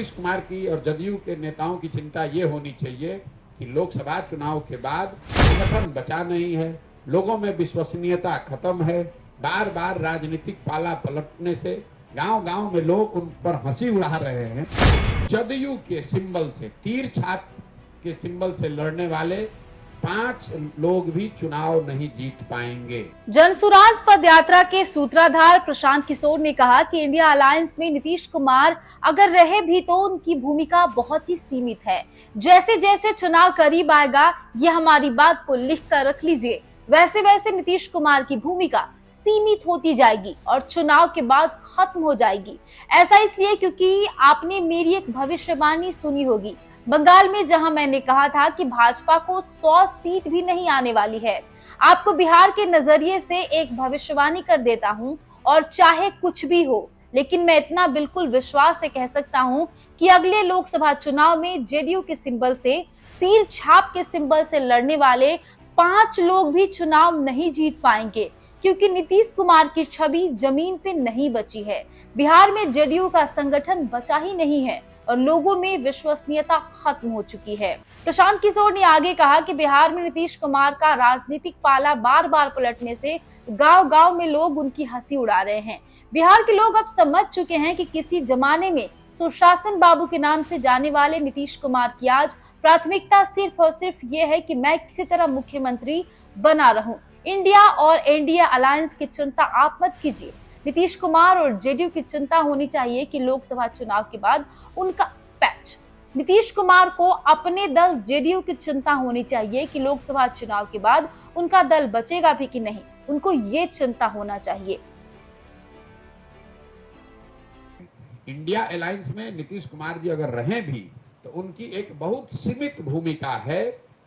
नीतीश कुमार की और जदयू के नेताओं की चिंता ये होनी चाहिए कि लोकसभा चुनाव के बाद संगठन बचा नहीं है, लोगों में विश्वसनीयता खत्म है। बार बार राजनीतिक पाला पलटने से गांव-गांव में लोग उन पर हंसी उड़ा रहे हैं। जदयू के सिंबल से, तीर छाप के सिंबल से लड़ने वाले 5 लोग भी चुनाव नहीं जीत पाएंगे। जनसुराज पद यात्रा के सूत्रधार प्रशांत किशोर ने कहा कि इंडिया अलायंस में नीतीश कुमार अगर रहे भी तो उनकी भूमिका बहुत ही सीमित है। जैसे जैसे चुनाव करीब आएगा, ये हमारी बात को लिख कर रख लीजिए, वैसे वैसे नीतीश कुमार की भूमिका सीमित होती जाएगी और चुनाव के बाद खत्म हो जाएगी। ऐसा इसलिए क्योंकि आपने मेरी एक भविष्यवाणी सुनी होगी बंगाल में, जहां मैंने कहा था कि भाजपा को 100 सीट भी नहीं आने वाली है। आपको बिहार के नजरिए से एक भविष्यवाणी कर देता हूं, और चाहे कुछ भी हो, लेकिन मैं इतना बिल्कुल विश्वास से कह सकता हूं कि अगले लोकसभा चुनाव में जेडीयू के सिंबल से, तीर छाप के सिंबल से लड़ने वाले 5 लोग भी चुनाव नहीं जीत पाएंगे, क्योंकि नीतीश कुमार की छवि जमीन पे नहीं बची है। बिहार में जेडीयू का संगठन बचा ही नहीं है और लोगों में विश्वसनीयता खत्म हो चुकी है। प्रशांत किशोर ने आगे कहा कि बिहार में नीतीश कुमार का राजनीतिक पाला बार बार पलटने से गांव-गांव में लोग उनकी हंसी उड़ा रहे हैं। बिहार के लोग अब समझ चुके हैं कि किसी जमाने में सुशासन बाबू के नाम से जाने वाले नीतीश कुमार की आज प्राथमिकता सिर्फ और सिर्फ ये है कि मैं किसी तरह मुख्यमंत्री बना रहूं। इंडिया और एनडीए अलायंस की चिंता आप मत कीजिए। नीतीश कुमार और जेडीयू की चिंता होनी चाहिए कि लोकसभा चुनाव के बाद उनका पैच। नीतीश कुमार को अपने दल जेडीयू की चिंता होनी चाहिए कि लोकसभा चुनाव के बाद उनका दल बचेगा भी कि नहीं, उनको ये चिंता होना चाहिए। इंडिया अलायंस में नीतीश कुमार जी अगर रहें भी तो उनकी एक बहुत सीमित भूमिका है,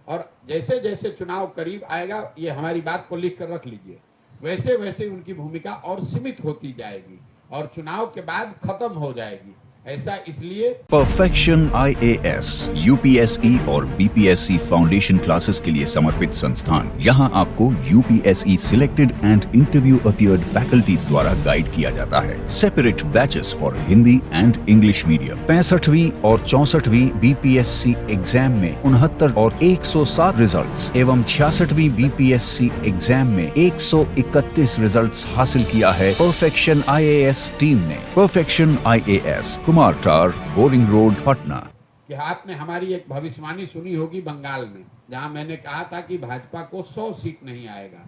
और जैसे जैसे चुनाव करीब आएगा, ये हमारी बात को लिख कर रख लीजिए, वैसे वैसे उनकी भूमिका और सीमित होती जाएगी और चुनाव के बाद खत्म हो जाएगी। ऐसा इसलिए परफेक्शन IAS, UPSE और BPSC फाउंडेशन क्लासेस के लिए समर्पित संस्थान। यहाँ आपको UPSE selected and interview appeared faculties द्वारा गाइड किया जाता है। Separate batches for Hindi and English medium. 65वीं और 64वीं BPSC एग्जाम में 69 और 107 रिजल्ट्स एवं 66वीं BPSC एग्जाम में 131 रिजल्ट्स हासिल किया है परफेक्शन IAS टीम ने। परफेक्शन IAS, कुमार टार, बोरिंग रोड, पटना। कि आपने हमारी एक भविष्यवाणी सुनी होगी बंगाल में, जहां मैंने कहा था कि भाजपा को 100 सीट नहीं आएगा।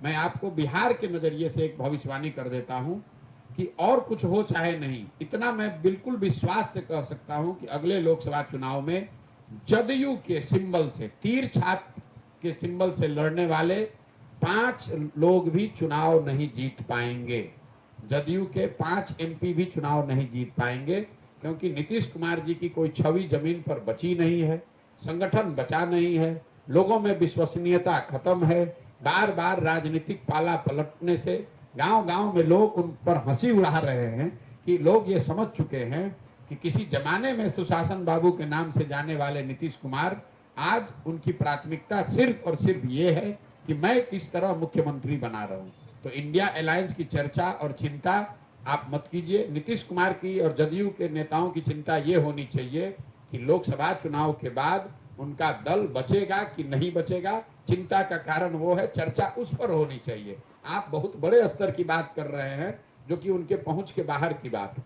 मैं आपको बिहार के नजरिए से एक भविष्यवाणी कर देता हूं कि और कुछ हो चाहे नहीं, इतना मैं बिल्कुल विश्वास से कह सकता हूं कि अगले लोकसभा चुनाव में जदयू के सिंबल से, तीर छाप के सिंबल से लड़ने वाले 5 लोग भी चुनाव नहीं जीत पाएंगे। जदयू के 5 MP भी चुनाव नहीं जीत पाएंगे, क्योंकि नीतीश कुमार जी की कोई छवि जमीन पर बची नहीं है, संगठन बचा नहीं है, लोगों में विश्वसनीयता खत्म है। बार बार राजनीतिक पाला पलटने से गांव-गांव में लोग उन पर हंसी उड़ा रहे हैं कि लोग ये समझ चुके हैं कि किसी जमाने में सुशासन बाबू के नाम से जाने वाले नीतीश कुमार, आज उनकी प्राथमिकता सिर्फ और सिर्फ ये है कि मैं किस तरह मुख्यमंत्री बना रहूं। तो इंडिया अलायंस की चर्चा और चिंता आप मत कीजिए। नीतीश कुमार की और जदयू के नेताओं की चिंता ये होनी चाहिए कि लोकसभा चुनाव के बाद उनका दल बचेगा कि नहीं बचेगा। चिंता का कारण वो है, चर्चा उस पर होनी चाहिए। आप बहुत बड़े स्तर की बात कर रहे हैं, जो कि उनके पहुंच के बाहर की बात है।